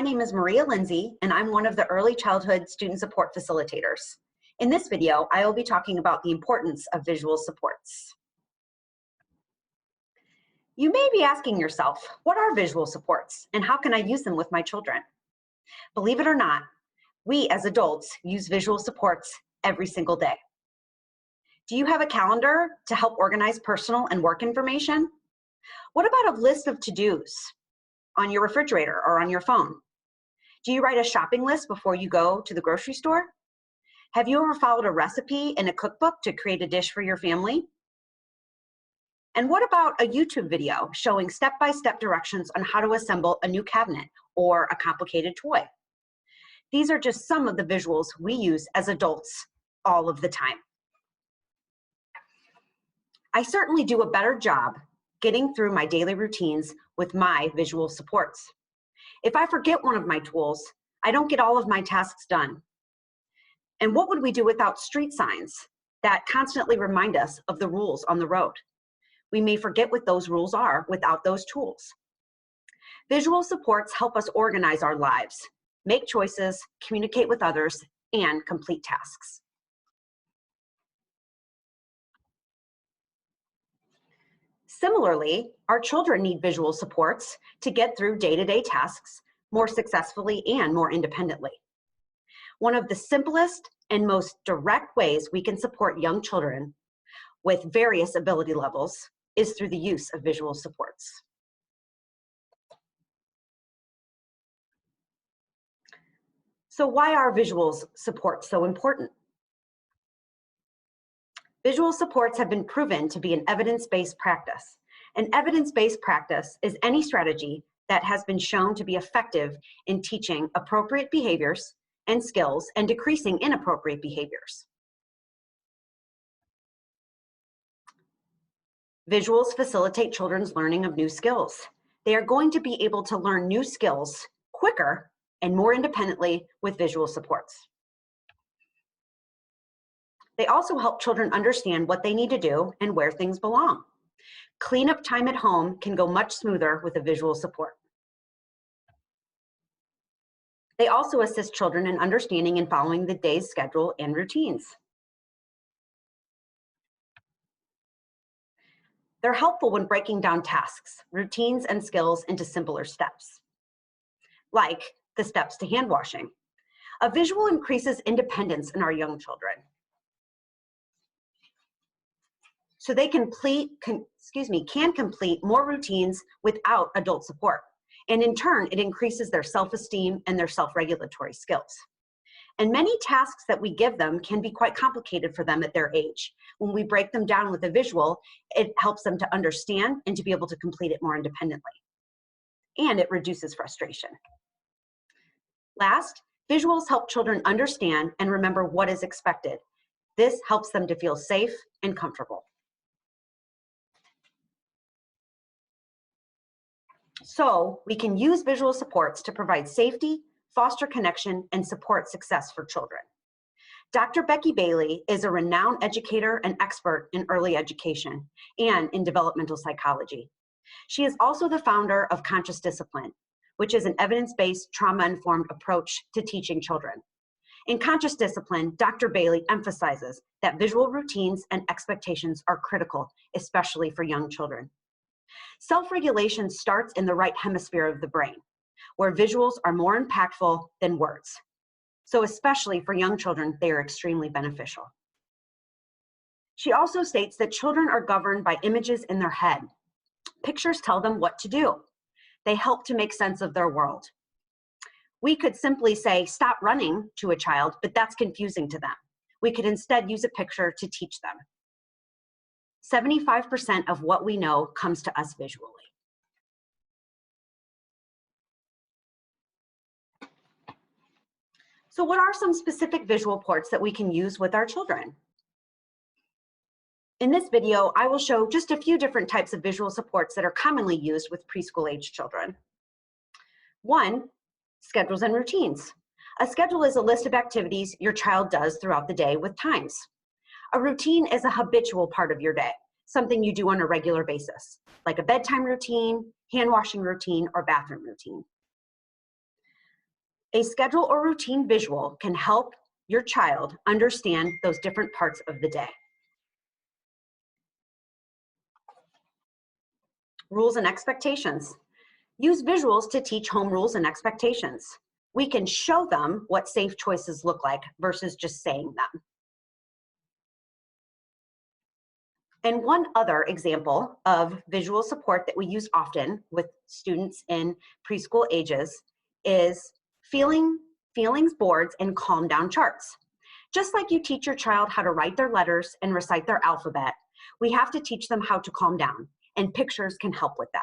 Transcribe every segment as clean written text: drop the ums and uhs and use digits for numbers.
My name is Maria Lindsay, and I'm one of the Early Childhood Student Support Facilitators. In this video, I will be talking about the importance of visual supports. You may be asking yourself, what are visual supports, and how can I use them with my children? Believe it or not, we as adults use visual supports every single day. Do you have a calendar to help organize personal and work information? What about a list of to-dos on your refrigerator or on your phone? Do you write a shopping list before you go to the grocery store? Have you ever followed a recipe in a cookbook to create a dish for your family? And what about a YouTube video showing step-by-step directions on how to assemble a new cabinet or a complicated toy? These are just some of the visuals we use as adults all of the time. I certainly do a better job getting through my daily routines with my visual supports. If I forget one of my tools, I don't get all of my tasks done. And what would we do without street signs that constantly remind us of the rules on the road? We may forget what those rules are without those tools. Visual supports help us organize our lives, make choices, communicate with others, and complete tasks. Similarly, our children need visual supports to get through day-to-day tasks more successfully and more independently. One of the simplest and most direct ways we can support young children with various ability levels is through the use of visual supports. So why are visual supports so important? Visual supports have been proven to be an evidence-based practice. An evidence-based practice is any strategy that has been shown to be effective in teaching appropriate behaviors and skills and decreasing inappropriate behaviors. Visuals facilitate children's learning of new skills. They are going to be able to learn new skills quicker and more independently with visual supports. They also help children understand what they need to do and where things belong. Cleanup time at home can go much smoother with a visual support. They also assist children in understanding and following the day's schedule and routines. They're helpful when breaking down tasks, routines, and skills into simpler steps, like the steps to hand washing. A visual increases independence in our young children, so they can complete more routines without adult support. And in turn, it increases their self-esteem and their self-regulatory skills. And many tasks that we give them can be quite complicated for them at their age. When we break them down with a visual, it helps them to understand and to be able to complete it more independently. And it reduces frustration. Last, visuals help children understand and remember what is expected. This helps them to feel safe and comfortable. So we can use visual supports to provide safety, foster connection, and support success for children. Dr. Becky Bailey is a renowned educator and expert in early education and in developmental psychology. She is also the founder of Conscious Discipline, which is an evidence-based, trauma-informed approach to teaching children. In Conscious Discipline, Dr. Bailey emphasizes that visual routines and expectations are critical, especially for young children. Self-regulation starts in the right hemisphere of the brain, where visuals are more impactful than words. So especially for young children, they are extremely beneficial. She also states that children are governed by images in their head. Pictures tell them what to do. They help to make sense of their world. We could simply say, stop running to a child, but that's confusing to them. We could instead use a picture to teach them. 75% of what we know comes to us visually. So what are some specific visual supports that we can use with our children? In this video, I will show just a few different types of visual supports that are commonly used with preschool-age children. 1, schedules and routines. A schedule is a list of activities your child does throughout the day with times. A routine is a habitual part of your day, something you do on a regular basis, like a bedtime routine, hand washing routine, or bathroom routine. A schedule or routine visual can help your child understand those different parts of the day. Rules and expectations. Use visuals to teach home rules and expectations. We can show them what safe choices look like versus just saying them. And one other example of visual support that we use often with students in preschool ages is feelings boards and calm down charts. Just like you teach your child how to write their letters and recite their alphabet, we have to teach them how to calm down, and pictures can help with that.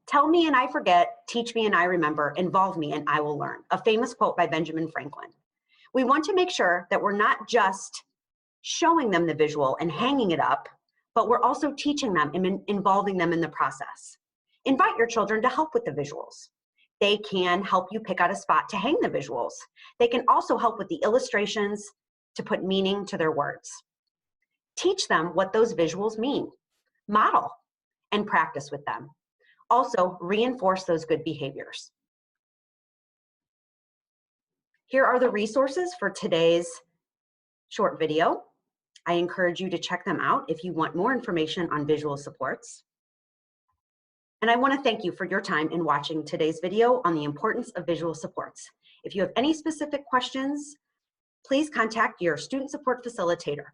Tell me and I forget, teach me and I remember, involve me and I will learn. A famous quote by Benjamin Franklin. We want to make sure that we're not just showing them the visual and hanging it up, but we're also teaching them and involving them in the process. Invite your children to help with the visuals. They can help you pick out a spot to hang the visuals. They can also help with the illustrations to put meaning to their words. Teach them what those visuals mean. Model and practice with them. Also, reinforce those good behaviors. Here are the resources for today's short video. I encourage you to check them out if you want more information on visual supports. And I want to thank you for your time in watching today's video on the importance of visual supports. If you have any specific questions, please contact your student support facilitator.